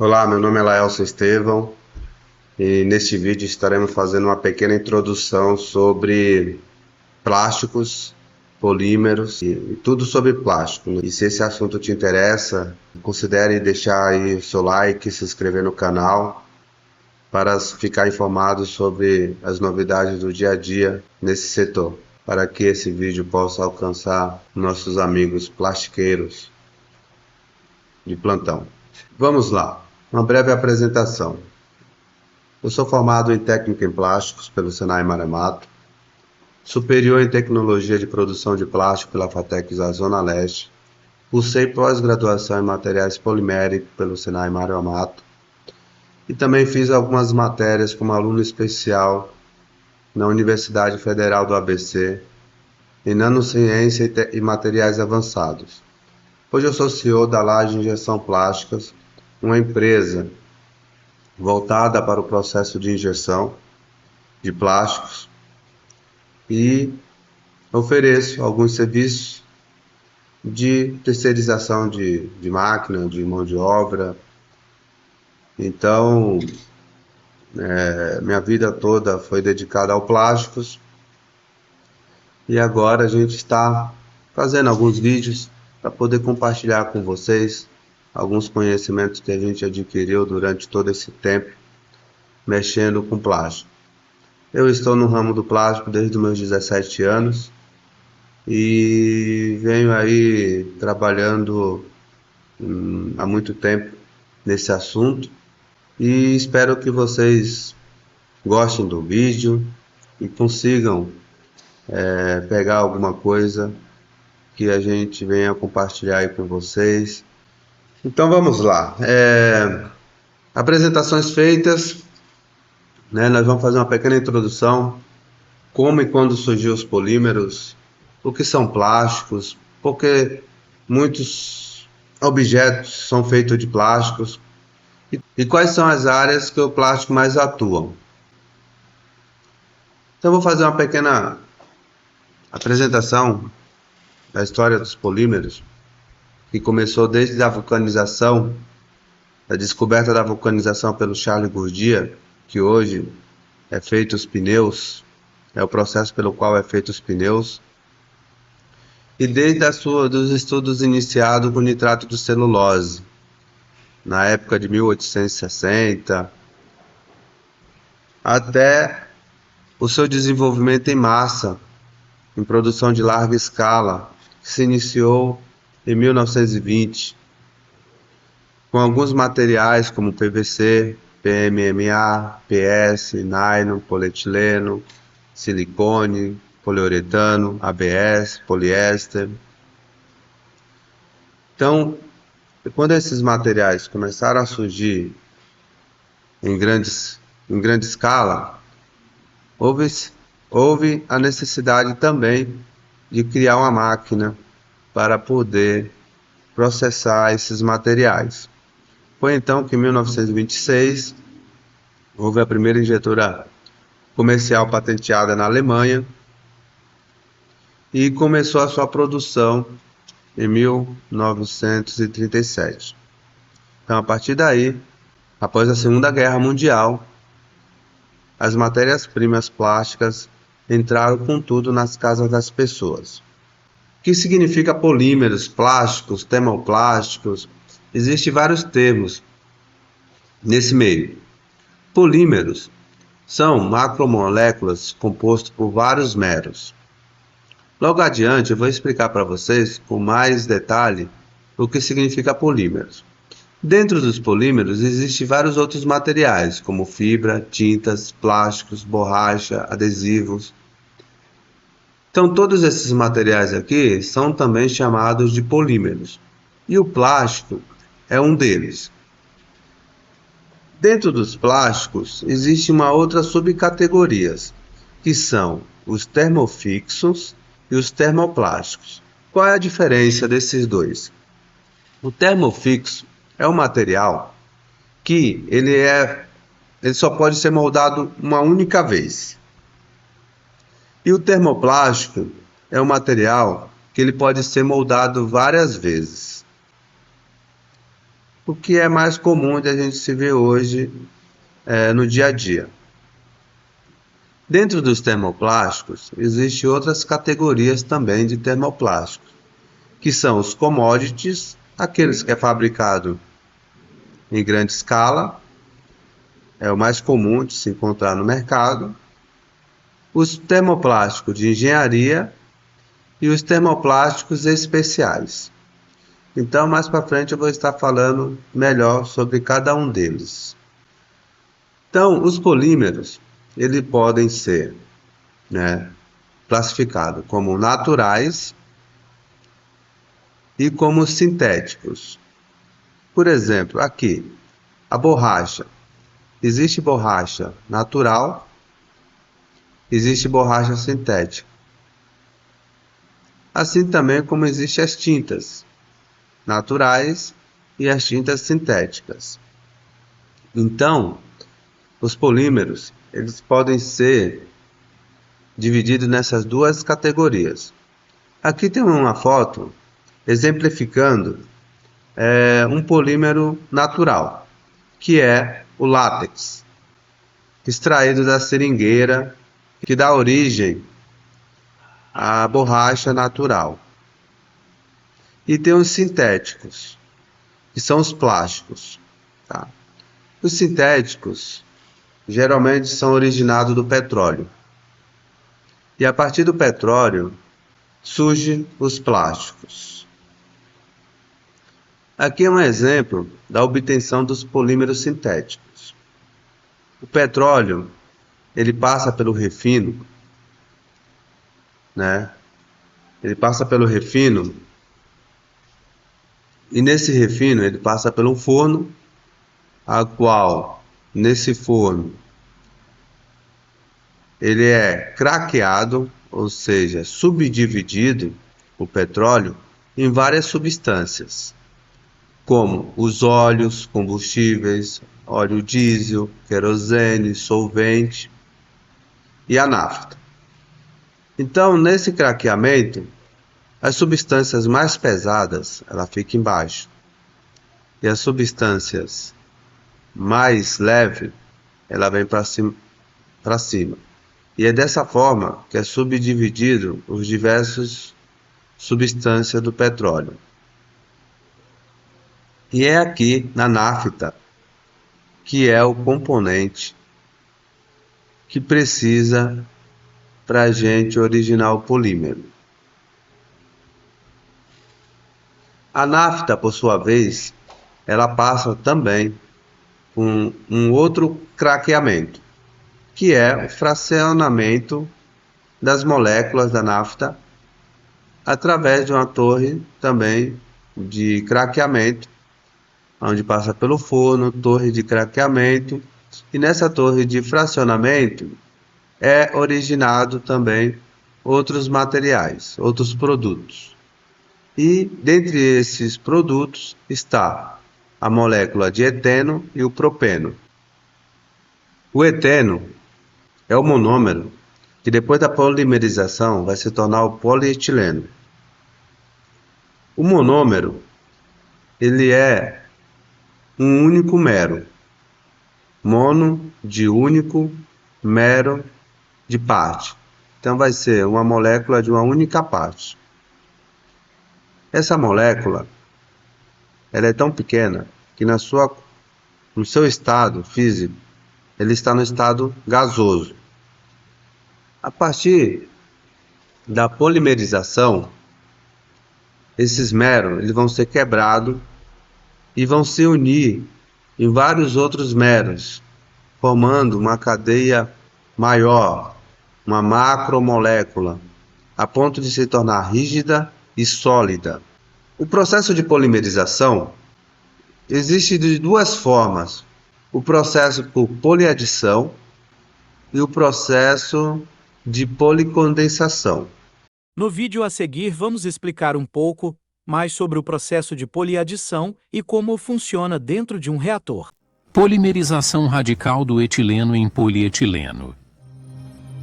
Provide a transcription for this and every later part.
Olá, meu nome é Laelson Estevão e neste vídeo estaremos fazendo uma pequena introdução sobre plásticos, polímeros e tudo sobre plástico. E se esse assunto te interessa, considere deixar aí o seu like, se inscrever no canal para ficar informado sobre as novidades do dia a dia nesse setor, para que esse vídeo possa alcançar nossos amigos plastiqueiros de plantão. Vamos lá, uma breve apresentação. Eu sou formado em técnica em plásticos pelo Senai Maré Mato, superior em tecnologia de produção de plástico pela FATEC da Zona Leste, cursei pós-graduação em materiais poliméricos pelo Senai Maré Mato e também fiz algumas matérias como aluno especial na Universidade Federal do ABC em nanociência e materiais avançados. Hoje eu sou CEO da Laje Injeção Plásticas, uma empresa voltada para o processo de injeção de plásticos e ofereço alguns serviços de terceirização de máquina, de mão de obra. Então, minha vida toda foi dedicada ao plásticos e agora a gente está fazendo alguns vídeos para poder compartilhar com vocês alguns conhecimentos que a gente adquiriu durante todo esse tempo mexendo com plástico. Eu estou no ramo do plástico desde os meus 17 anos e venho aí trabalhando há muito tempo nesse assunto e espero que vocês gostem do vídeo e consigam pegar alguma coisa que a gente venha compartilhar aí com vocês. Então vamos lá, apresentações feitas, né? Nós vamos fazer uma pequena introdução, como e quando surgiu os polímeros, o que são plásticos, porque muitos objetos são feitos de plásticos e quais são as áreas que o plástico mais atua. Então eu vou fazer uma pequena apresentação da história dos polímeros, que começou desde a vulcanização, a descoberta da vulcanização pelo Charles Goodyear, que hoje é feito os pneus, é o processo pelo qual é feito os pneus, e desde dos estudos iniciados com nitrato de celulose, na época de 1860, até o seu desenvolvimento em massa, em produção de larga escala, que se iniciou em 1920, com alguns materiais como PVC, PMMA, PS, nylon, polietileno, silicone, poliuretano, ABS, poliéster. Então, quando esses materiais começaram a surgir em grande escala, houve a necessidade também de criar uma máquina para poder processar esses materiais. Foi então que em 1926 houve a primeira injetora comercial patenteada na Alemanha e começou a sua produção em 1937. Então, a partir daí, após a Segunda Guerra Mundial, as matérias-primas plásticas entraram com tudo nas casas das pessoas. O que significa polímeros, plásticos, termoplásticos? Existem vários termos nesse meio. Polímeros são macromoléculas compostas por vários meros. Logo adiante eu vou explicar para vocês com mais detalhe o que significa polímeros. Dentro dos polímeros existem vários outros materiais, como fibra, tintas, plásticos, borracha, adesivos. Então todos esses materiais aqui são também chamados de polímeros. E o plástico é um deles. Dentro dos plásticos existe uma outra subcategorias, que são os termofixos e os termoplásticos. Qual é a diferença desses dois? O termofixo é um material que ele só pode ser moldado uma única vez. E o termoplástico é um material que ele pode ser moldado várias vezes. o que é mais comum de a gente se ver hoje no dia a dia. Dentro dos termoplásticos, existem outras categorias também de termoplásticos, que são os commodities, aqueles que é fabricado em grande escala, é o mais comum de se encontrar no mercado, os termoplásticos de engenharia e os termoplásticos especiais. Então, mais para frente eu vou estar falando melhor sobre cada um deles. Então, os polímeros, eles podem ser classificados como naturais e como sintéticos. Por exemplo, aqui, a borracha. Existe borracha natural, existe borracha sintética. Assim também como existem as tintas naturais e as tintas sintéticas. Então, os polímeros, eles podem ser divididos nessas duas categorias. Aqui tem uma foto exemplificando um polímero natural, que é o látex, extraído da seringueira, que dá origem à borracha natural. E tem os sintéticos, que são os plásticos. Tá? Os sintéticos geralmente são originados do petróleo. E a partir do petróleo surgem os plásticos. Aqui é um exemplo da obtenção dos polímeros sintéticos. O petróleo, ele passa pelo refino, Ele passa pelo refino, e nesse refino ele passa pelo forno, a qual, nesse forno, ele é craqueado, ou seja, subdividido, o petróleo, em várias substâncias, como os óleos, combustíveis, óleo diesel, querosene, solvente e a nafta. Então, nesse craqueamento, as substâncias mais pesadas, ela fica embaixo, e as substâncias mais leves, ela vem para cima. E é dessa forma que é subdividido os diversos substâncias do petróleo. E é aqui na nafta que é o componente que precisa para a gente originar o polímero. A nafta, por sua vez, ela passa também por um outro craqueamento, que é o fracionamento das moléculas da nafta através de uma torre também de craqueamento, onde passa pelo forno, torre de craqueamento, e nessa torre de fracionamento é originado também outros materiais, outros produtos. E dentre esses produtos está a molécula de eteno e o propeno. O eteno é o monômero que depois da polimerização vai se tornar o polietileno. O monômero, ele é um único mero. Mono de único, mero de parte. Então vai ser uma molécula de uma única parte. Essa molécula, ela é tão pequena que no seu estado físico, ele está no estado gasoso. A partir da polimerização, esses meros eles vão ser quebrados e vão se unir em vários outros meros, formando uma cadeia maior, uma macromolécula, a ponto de se tornar rígida e sólida. O processo de polimerização existe de duas formas: o processo por poliadição e o processo de policondensação. No vídeo a seguir, vamos explicar um pouco mais sobre o processo de poliadição e como funciona dentro de um reator. Polimerização radical do etileno em polietileno.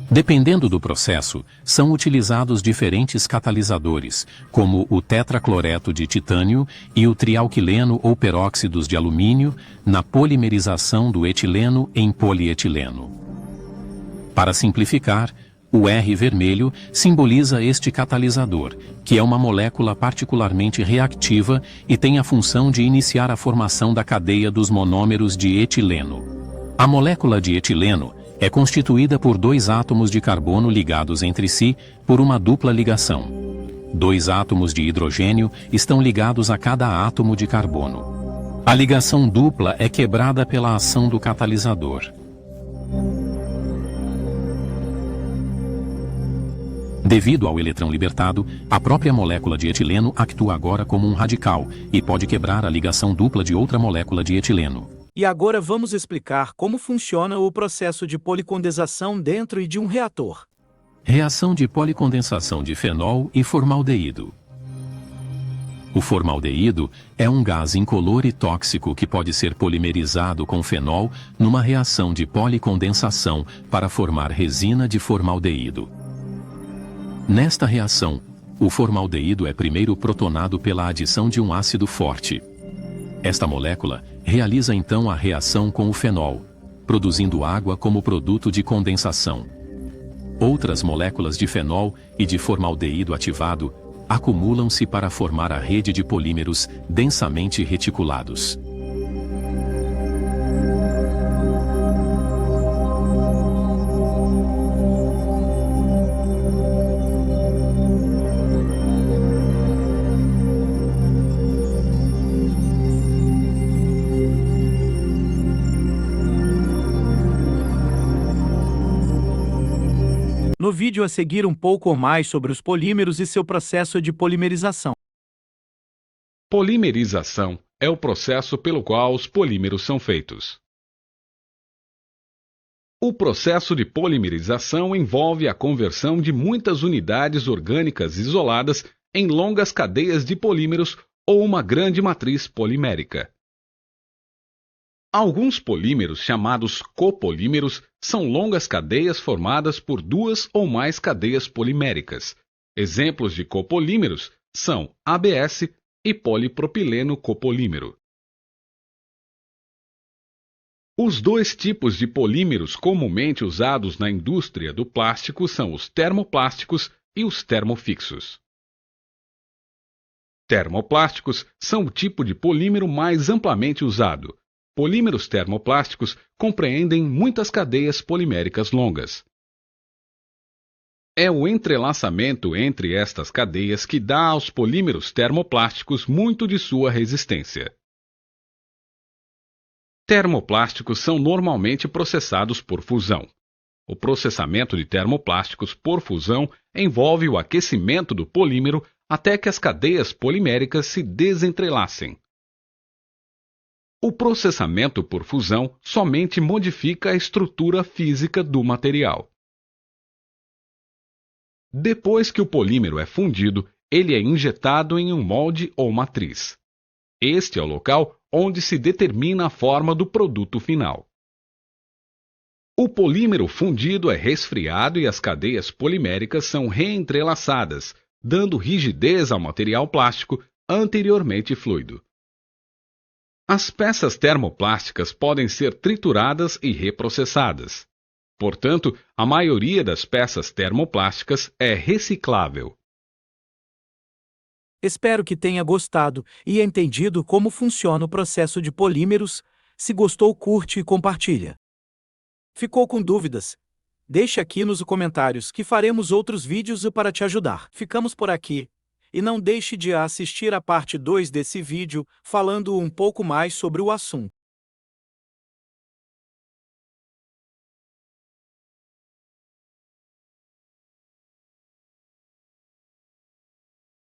Dependendo do processo, são utilizados diferentes catalisadores, como o tetracloreto de titânio e o trialquileno ou peróxidos de alumínio, na polimerização do etileno em polietileno. Para simplificar, o R vermelho simboliza este catalisador, que é uma molécula particularmente reativa e tem a função de iniciar a formação da cadeia dos monômeros de etileno. A molécula de etileno é constituída por dois átomos de carbono ligados entre si por uma dupla ligação. Dois átomos de hidrogênio estão ligados a cada átomo de carbono. A ligação dupla é quebrada pela ação do catalisador. Devido ao eletrão libertado, a própria molécula de etileno atua agora como um radical e pode quebrar a ligação dupla de outra molécula de etileno. E agora vamos explicar como funciona o processo de policondensação dentro de um reator. Reação de policondensação de fenol e formaldeído. O formaldeído é um gás incolor e tóxico que pode ser polimerizado com fenol numa reação de policondensação para formar resina de formaldeído. Nesta reação, o formaldeído é primeiro protonado pela adição de um ácido forte. Esta molécula realiza então a reação com o fenol, produzindo água como produto de condensação. Outras moléculas de fenol e de formaldeído ativado acumulam-se para formar a rede de polímeros densamente reticulados. No vídeo a seguir um pouco mais sobre os polímeros e seu processo de polimerização. Polimerização é o processo pelo qual os polímeros são feitos. O processo de polimerização envolve a conversão de muitas unidades orgânicas isoladas em longas cadeias de polímeros ou uma grande matriz polimérica. Alguns polímeros, chamados copolímeros, são longas cadeias formadas por duas ou mais cadeias poliméricas. Exemplos de copolímeros são ABS e polipropileno copolímero. Os dois tipos de polímeros comumente usados na indústria do plástico são os termoplásticos e os termofixos. Termoplásticos são o tipo de polímero mais amplamente usado. Polímeros termoplásticos compreendem muitas cadeias poliméricas longas. É o entrelaçamento entre estas cadeias que dá aos polímeros termoplásticos muito de sua resistência. Termoplásticos são normalmente processados por fusão. O processamento de termoplásticos por fusão envolve o aquecimento do polímero até que as cadeias poliméricas se desentrelacem. O processamento por fusão somente modifica a estrutura física do material. Depois que o polímero é fundido, ele é injetado em um molde ou matriz. Este é o local onde se determina a forma do produto final. O polímero fundido é resfriado e as cadeias poliméricas são reentrelaçadas, dando rigidez ao material plástico anteriormente fluido. As peças termoplásticas podem ser trituradas e reprocessadas. Portanto, a maioria das peças termoplásticas é reciclável. Espero que tenha gostado e entendido como funciona o processo de polímeros. Se gostou, curte e compartilha. Ficou com dúvidas? Deixe aqui nos comentários que faremos outros vídeos para te ajudar. Ficamos por aqui. E não deixe de assistir a parte 2 desse vídeo, falando um pouco mais sobre o assunto.